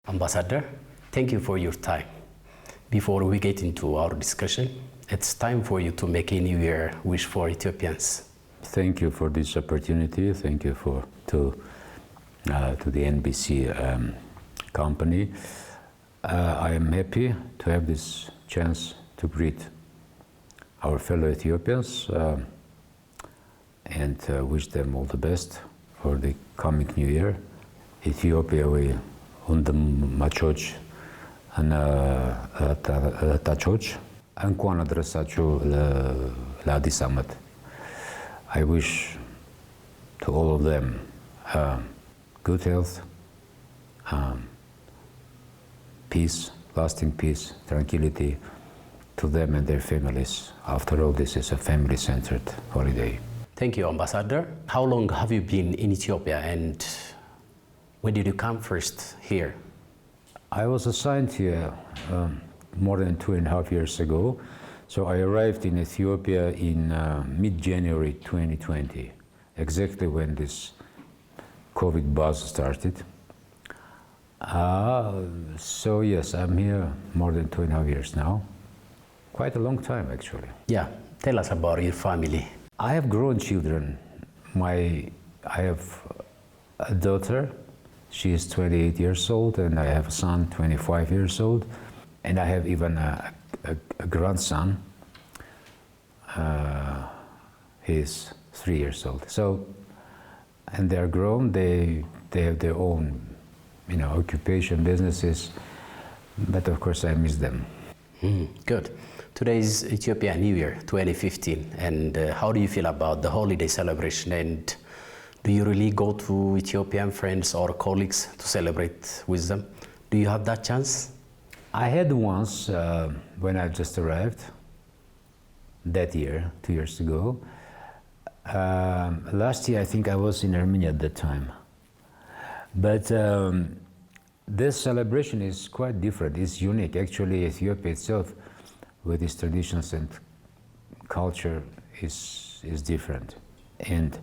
Ambassador, thank you for your time. Before we get into our discussion, it's time for you to make a New Year wish for Ethiopians. Thank you for this opportunity. Thank you to the NBC company. I am happy to have this chance to greet our fellow Ethiopians and wish them all the best for the coming New Year. Ethiopia ወንድማቾች እና እህቶች እንኳን አደረሳችሁ ለአዲስ ዓመት. I wish to all of them good health, peace, lasting peace, tranquility to them and their families. After all, this is a family-centered holiday. Thank you, Ambassador. How long have you been in Ethiopia and when did you come first here? I was assigned here more than 2.5 years ago. So I arrived in Ethiopia in mid-January 2020, exactly when this COVID buzz started. So yes, I'm here more than 2.5 years now. Quite a long time, actually. Yeah, tell us about your family. I have grown children. I have a daughter. She is 28 years old, and I have a son, 25 years old, and I have even a grandson. He's 3 years old. So, and they are grown. They have their own, occupation, businesses. But of course, I miss them. Good. Today is Ethiopia New Year 2015, and how do you feel about the holiday celebration? And do you really go to Ethiopian friends or colleagues to celebrate with them? Do you have that chance? I had once when I just arrived that year, 2 years ago. Last year, I think I was in Armenia at that time. But this celebration is quite different. It's unique. Actually, Ethiopia itself, with its traditions and culture, is different. And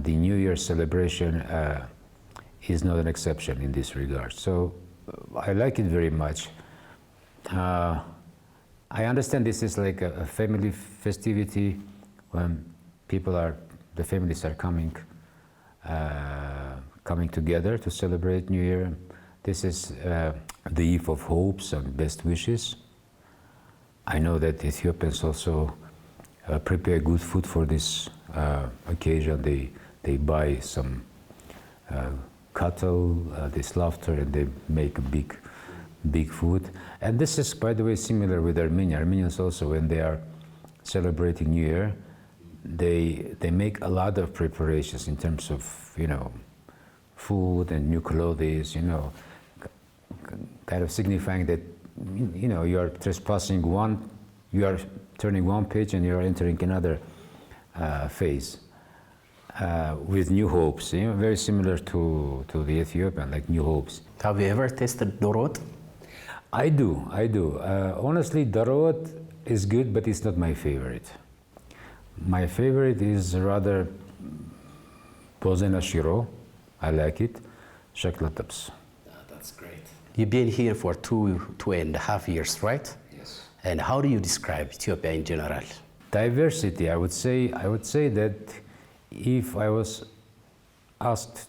the New Year celebration is not an exception in this regard. So I like it very much. I understand this is like a family festivity when the families are coming together to celebrate New Year. This is the eve of hopes and best wishes. I know that Ethiopians also prepare good food for this occasion. They buy some cattle, they slaughter, and they make big food. And this is, by the way, similar with Armenia. Armenians also, when they are celebrating New Year, they make a lot of preparations in terms of food and new clothes, kind of signifying that you are trespassing you are turning one page and you are entering another phase with new hopes. Very similar to the Ethiopian, like new hopes. Have you ever tasted dorot? I do. Honestly, dorot is good, but it's not my favorite. My favorite is rather bozena shiro. I like it. Shaklataps. That's great. You've been here for 2.5 years, right? Yes. And how do you describe Ethiopia in general? Diversity. I would say that if I was asked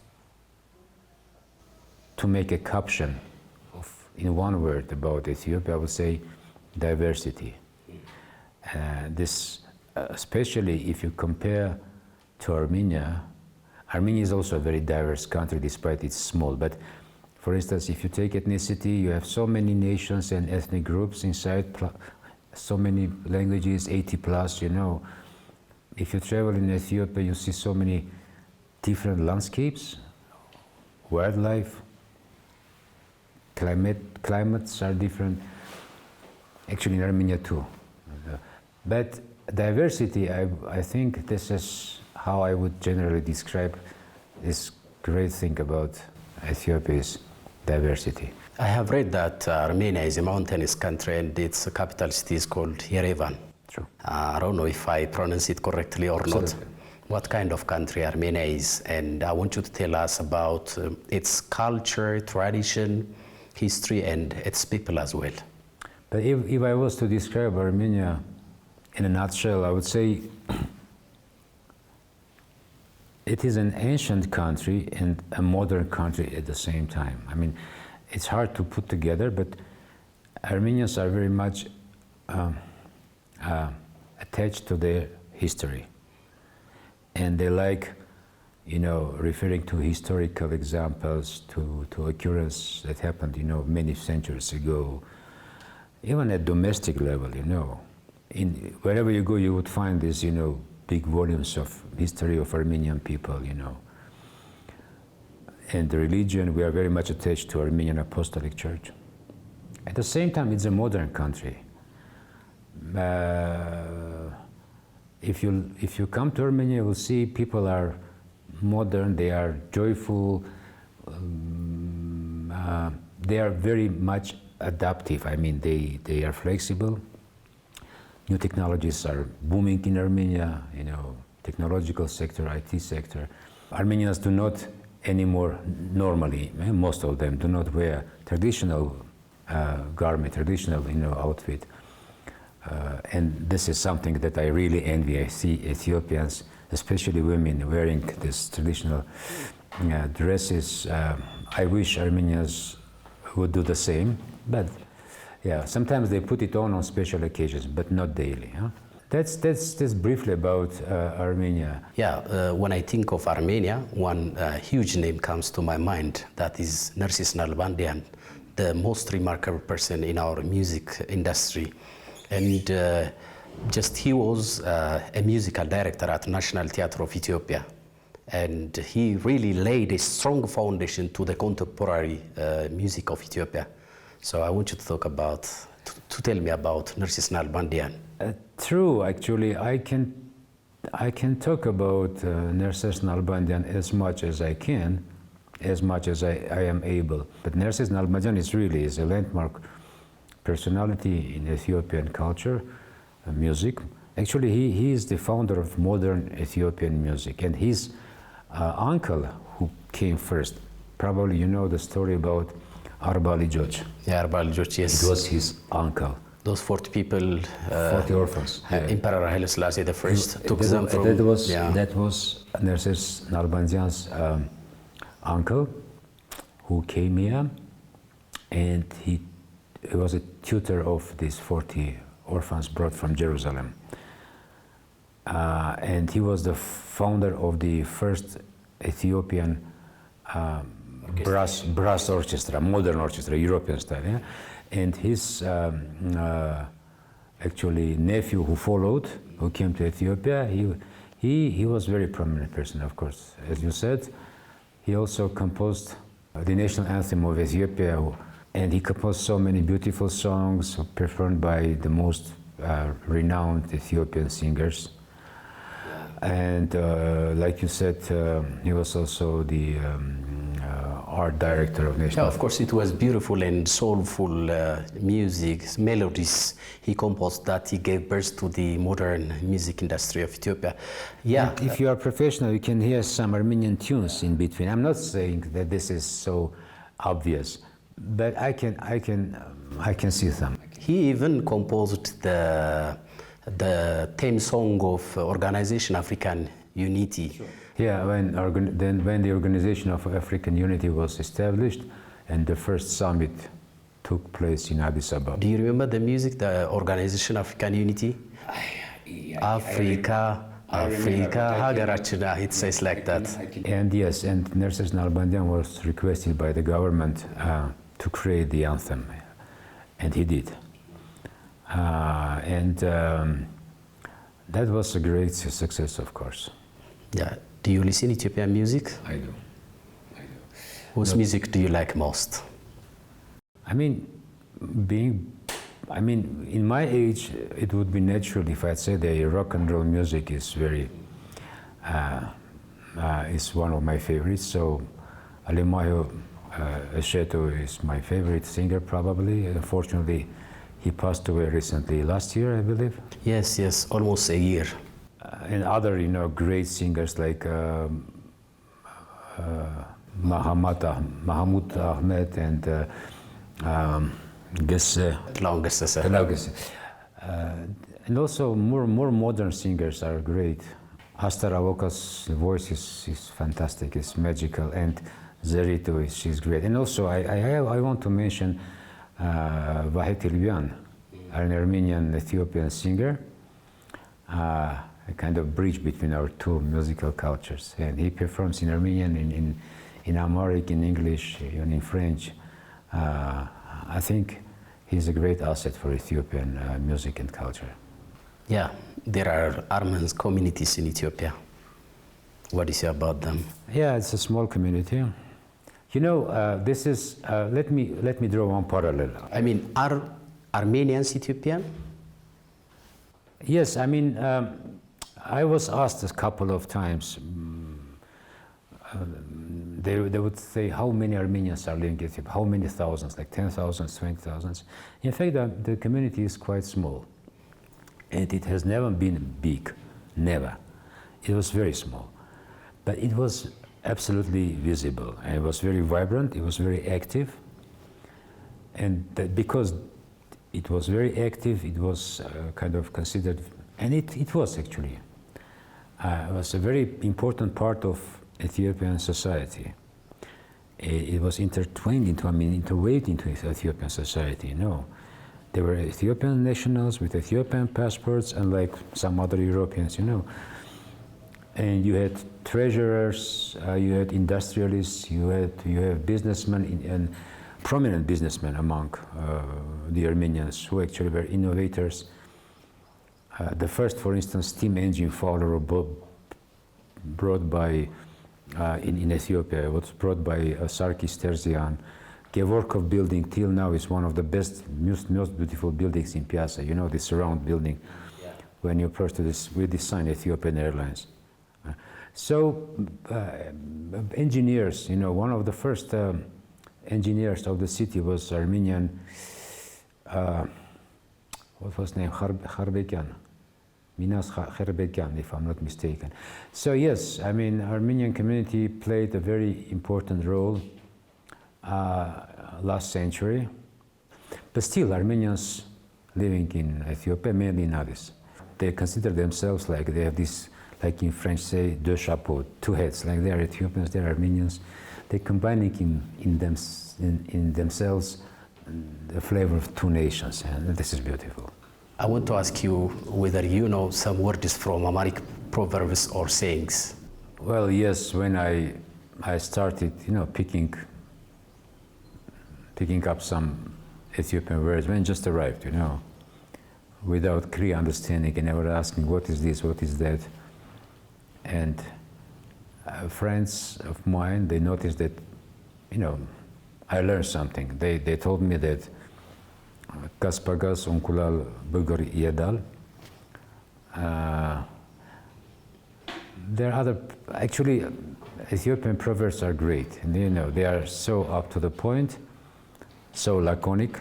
to make a caption in one word about Ethiopia, I would say diversity. This, especially if you compare to Armenia. Armenia is also a very diverse country, despite it's small. But for instance, if you take ethnicity, you have so many nations and ethnic groups inside, so many languages, 80 plus, If you travel in Ethiopia, you see so many different landscapes, wildlife, climates are different. Actually, in Armenia too. But diversity, I think this is how I would generally describe this great thing about Ethiopia's diversity. I have read that Armenia is a mountainous country and its capital city is called Yerevan. True. I don't know if I pronounce it correctly or not. what kind of country Armenia is, and I want you to tell us about its culture, tradition, history, and its people as well. But if I was to describe Armenia in a nutshell, I would say it is an ancient country and a modern country at the same time. I mean, it's hard to put together, but Armenians are very much attached to their history. And they like, referring to historical examples, to occurrences that happened, many centuries ago. Even at domestic level, wherever you go, you would find these, big volumes of history of Armenian people, And the religion, we are very much attached to Armenian Apostolic Church. At the same time, it's a modern country. If you come to Armenia, you will see people are modern, they are joyful, they are very much adaptive. I mean, they are flexible. New technologies are booming in Armenia, technological sector, IT sector. Armenians do not anymore, normally, most of them do not wear traditional garment, traditional, outfit. And this is something that I really envy. I see Ethiopians, especially women, wearing these traditional dresses. I wish Armenians would do the same, but yeah, sometimes they put it on special occasions, but not daily. Huh? That's briefly about Armenia. Yeah, when I think of Armenia, one huge name comes to my mind. That is Narcis Nalbandian, the most remarkable person in our music industry. And he was a musical director at National Theatre of Ethiopia. And he really laid a strong foundation to the contemporary music of Ethiopia. So I want you to talk about, to tell me about Narcis Nalbandian. True, actually, I can talk about Narcis Nalbandian as much as I can, as much as I am able. But Narcis Nalbandian is a landmark personality in Ethiopian culture, music. Actually, he is the founder of modern Ethiopian music, and his uncle, who came first, probably you know the story about Arba Lijoch. Yeah, Arba Lijoch, yes. It was his uncle. Those 40 people, 40 orphans. Emperor Haile Selassie I took them from... That was Narcis Nalbandian's uncle, who came here, and he was a tutor of these 40 orphans brought from Jerusalem. And he was the founder of the first Ethiopian brass orchestra, modern orchestra, European style. Yeah? And his actually nephew who followed, who came to Ethiopia, he was a very prominent person, of course. As you said, he also composed the national anthem of Ethiopia, and he composed so many beautiful songs performed by the most renowned Ethiopian singers. And like you said, he was also the art director of National. Yeah, of course, it was beautiful and soulful music, melodies he composed that he gave birth to the modern music industry of Ethiopia. Yeah. If you are professional, you can hear some Armenian tunes in between. I'm not saying that this is so obvious, but I can see some. He even composed the theme song of Organization African Unity. Sure. Yeah, when the Organization of African Unity was established and the first summit took place in Addis Ababa. Do you remember the music, the Organization African Unity? Africa, Hagarachina, it says like that. And yes, and Narcis Nalbandian was requested by the government to create the anthem, and he did. That was a great success, of course. Yeah. Do you listen to Ethiopian music? I do. Whose music do you like most? I mean, in my age, it would be natural if I'd say the rock and roll music is is one of my favorites. So, Alemayo Esheto is my favorite singer, probably. Unfortunately, he passed away recently, last year, I believe. Yes, almost a year. and other, great singers like Mahmud Ahmed and Gesse. And also more modern singers are great. Astar Avoka's voice is fantastic, it's magical, and Zerito, she's great. And also I want to mention Vahit Ilyan, an Armenian Ethiopian singer, a kind of bridge between our two musical cultures. And he performs in Armenian, in Amharic, in English, even in French. I think he's a great asset for Ethiopian music and culture. Yeah, there are Armenian communities in Ethiopia. What do you say about them? Yeah, it's a small community. This is, let me draw one parallel. I mean, are Armenians Ethiopian? Yes, I mean, I was asked a couple of times, they would say, how many Armenians are living in Ethiopia? How many thousands, like 10,000, 20,000? In fact, the community is quite small. And it has never been big, never. It was very small. But it was absolutely visible, and it was very vibrant, it was very active. And because it was very active, it was kind of considered, and it was actually, it was a very important part of Ethiopian society. It was intertwined interweaved into Ethiopian society, There were Ethiopian nationals with Ethiopian passports, unlike some other Europeans, And you had treasurers, you had industrialists, you have businessmen and prominent businessmen among the Armenians who actually were innovators. The first, for instance, steam engine Fowler brought by in Ethiopia was brought by Sarkis Terzian. Gevorkov building till now is one of the best, most beautiful buildings in Piazza. This round building. Yeah. When you approach to this, we designed Ethiopian Airlines. So engineers, one of the first engineers of the city was Armenian, what was his name, Kharbekyan, Minas Kharbekyan, if I'm not mistaken. So yes, I mean, Armenian community played a very important role last century, but still Armenians living in Ethiopia, mainly in Addis, they consider themselves like they have this, like in French say, deux chapeaux, two heads, like they are Ethiopians, they are Armenians. They're combining in themselves the flavor of two nations, and this is beautiful. I want to ask you whether you know some words from Amharic proverbs or sayings. Well, yes, when I started, picking up some Ethiopian words when I just arrived, without clear understanding, and I was asking, what is this, what is that? And friends of mine, they noticed that, I learned something. They told me that Kaspagas Unkulal Bugur Yedal. There are other, actually, Ethiopian proverbs are great, and they are so up to the point, so laconic,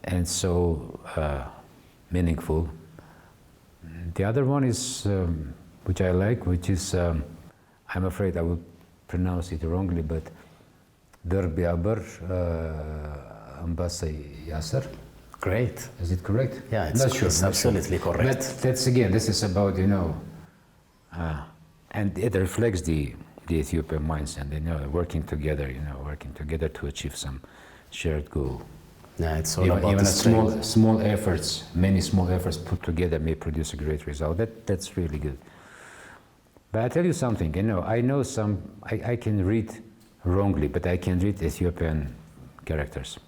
and so meaningful. The other one is, which I like, which is, I'm afraid I will pronounce it wrongly, but Derbiaber Ambasay Yasser. Great. Is it correct? Yeah, it's absolutely correct. But that's again, this is about, and it reflects the Ethiopian mindset, working together, working together to achieve some shared goal. Yeah, it's all about even small efforts, many small efforts put together may produce a great result. That's really good. But I tell you something, I know I can read wrongly, but I can read Ethiopian characters.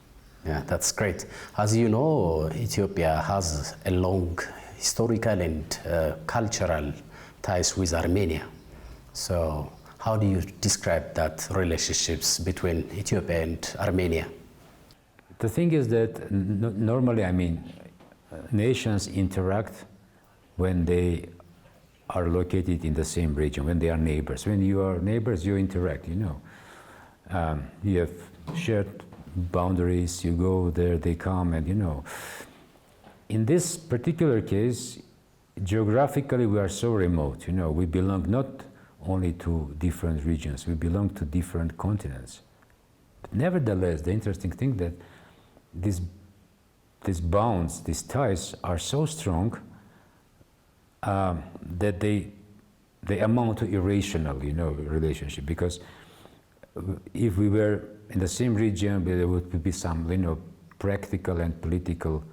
Yeah, that's great. As you know, Ethiopia has a long historical and cultural ties with Armenia. So how do you describe that relationships between Ethiopia and Armenia? The thing is that normally, nations interact when they are located in the same region, when they are neighbors. When you are neighbors, you interact, you have shared boundaries, you go there, they come, and In this particular case, geographically we are so remote, we belong not only to different regions, we belong to different continents. But nevertheless, the interesting thing that these bonds, these ties are so strong that they amount to irrational, relationship. Because if we were in the same region, there would be some, practical and political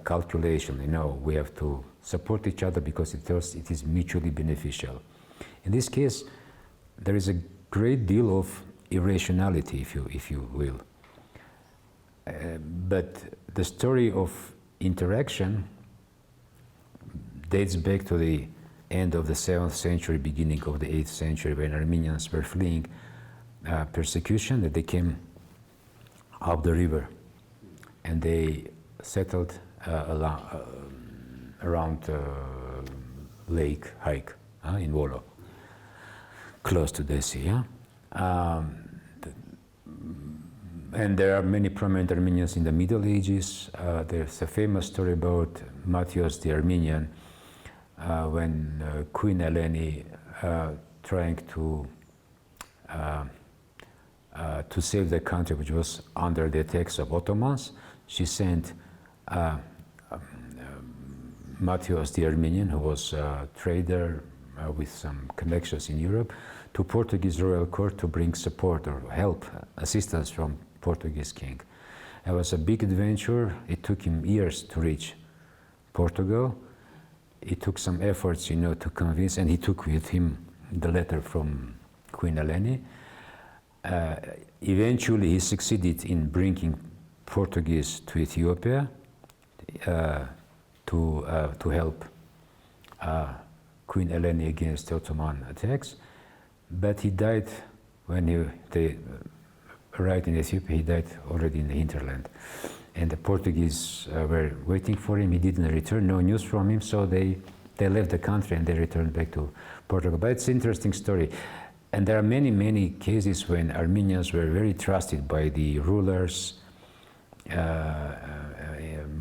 calculation. We have to support each other because it is mutually beneficial. In this case, there is a great deal of irrationality, if you will. But the story of interaction dates back to the end of the 7th century, beginning of the 8th century, when Armenians were fleeing persecution, that they came up the river and they settled around Lake Haik in Volo, close to the sea. And there are many prominent Armenians in the Middle Ages. There's a famous story about Matthias the Armenian, when Queen Eleni, trying to save the country, which was under the attacks of Ottomans, she sent Matthias the Armenian, who was a trader with some connections in Europe, to Portuguese royal court to bring support or help, assistance from Portuguese king. It was a big adventure. It took him years to reach Portugal. It took some efforts, to convince, and he took with him the letter from Queen Eleni. Eventually, he succeeded in bringing Portuguese to Ethiopia to help Queen Eleni against Ottoman attacks. But he died when they arrived in Ethiopia. He died already in the hinterland. And the Portuguese were waiting for him. He didn't return, no news from him, so they left the country and they returned back to Portugal. But it's an interesting story. And there are many, many cases when Armenians were very trusted by the rulers,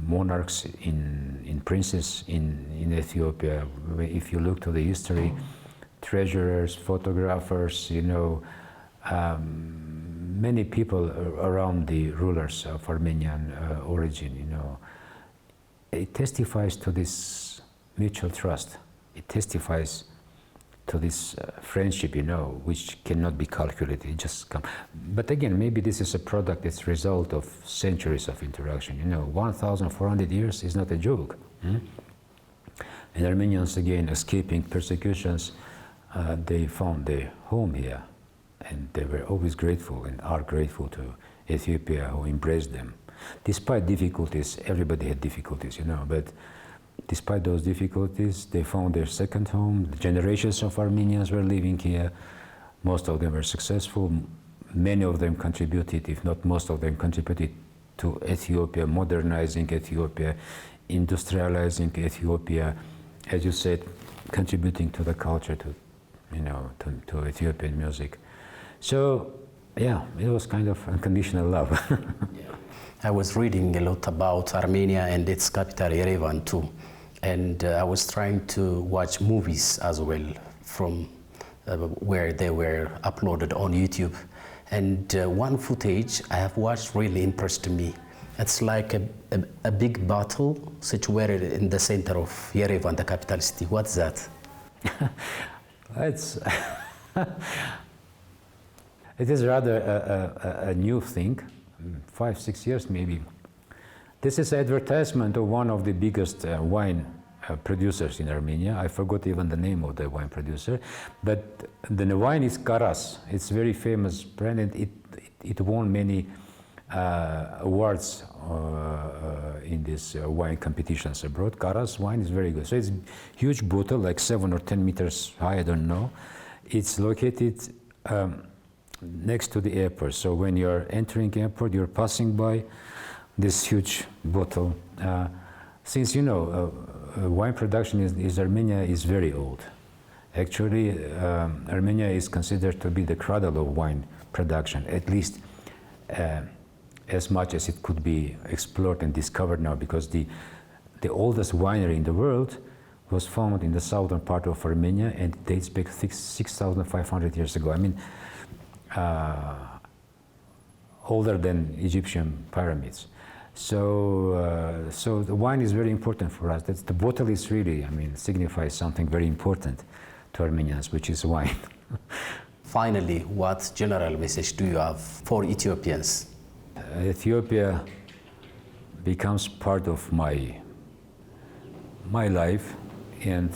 monarchs, in princes in Ethiopia. If you look to the history, treasurers, photographers, many people around the rulers of Armenian origin, it testifies to this mutual trust. It testifies to this friendship, which cannot be calculated. It just comes. But again, maybe this is a product, it's a result of centuries of interaction. 1,400 years is not a joke. And Armenians, again, escaping persecutions, they found their home here. And they were always grateful and are grateful to Ethiopia, who embraced them. Despite difficulties, everybody had difficulties, but despite those difficulties, they found their second home. The generations of Armenians were living here. Most of them were successful. Many of them contributed, if not most of them, contributed to Ethiopia, modernizing Ethiopia, industrializing Ethiopia, as you said, contributing to the culture, to Ethiopian music. So, yeah, it was kind of unconditional love. Yeah. I was reading a lot about Armenia and its capital, Yerevan, too. And I was trying to watch movies as well from where they were uploaded on YouTube. And one footage I have watched really impressed me. It's like a big battle situated in the center of Yerevan, the capital city. What's that? It is rather a new thing, 5-6 years maybe. This is an advertisement of one of the biggest wine producers in Armenia. I forgot even the name of the wine producer, but the wine is Karas. It's a very famous brand, and it won many awards in these wine competitions abroad. Karas wine is very good. So it's a huge bottle, like 7 or 10 meters high, I don't know. It's located next to the airport. So when you're entering airport, you're passing by this huge bottle. Since wine production in Armenia is very old. Actually, Armenia is considered to be the cradle of wine production, at least as much as it could be explored and discovered now, because the oldest winery in the world was found in the southern part of Armenia and it dates back 6,500 years ago. I mean, older than Egyptian pyramids. So, so the wine is very important for us. The bottle is really, I mean, signifies something very important to Armenians, which is wine. Finally, what general message do you have for Ethiopians? Ethiopia becomes part of my life, and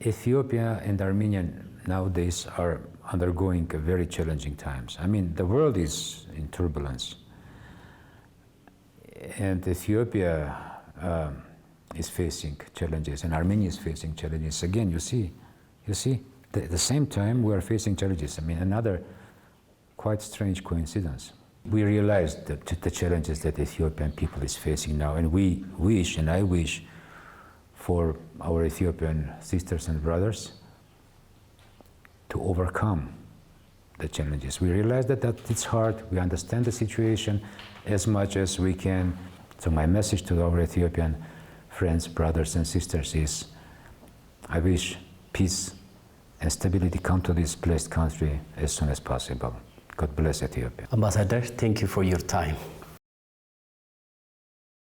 Ethiopia and Armenia nowadays are undergoing very challenging times. I mean, the world is in turbulence, and Ethiopia is facing challenges, and Armenia is facing challenges. Again, you see, at the same time we are facing challenges. I mean, another quite strange coincidence. We realize the challenges that the Ethiopian people is facing now, and we wish, and I wish, for our Ethiopian sisters and brothers to overcome the challenges. We realize that it's hard. We understand the situation as much as we can. So my message to our Ethiopian friends, brothers and sisters is, I wish peace and stability come to this blessed country as soon as possible. God bless Ethiopia. Ambassador, thank you for your time.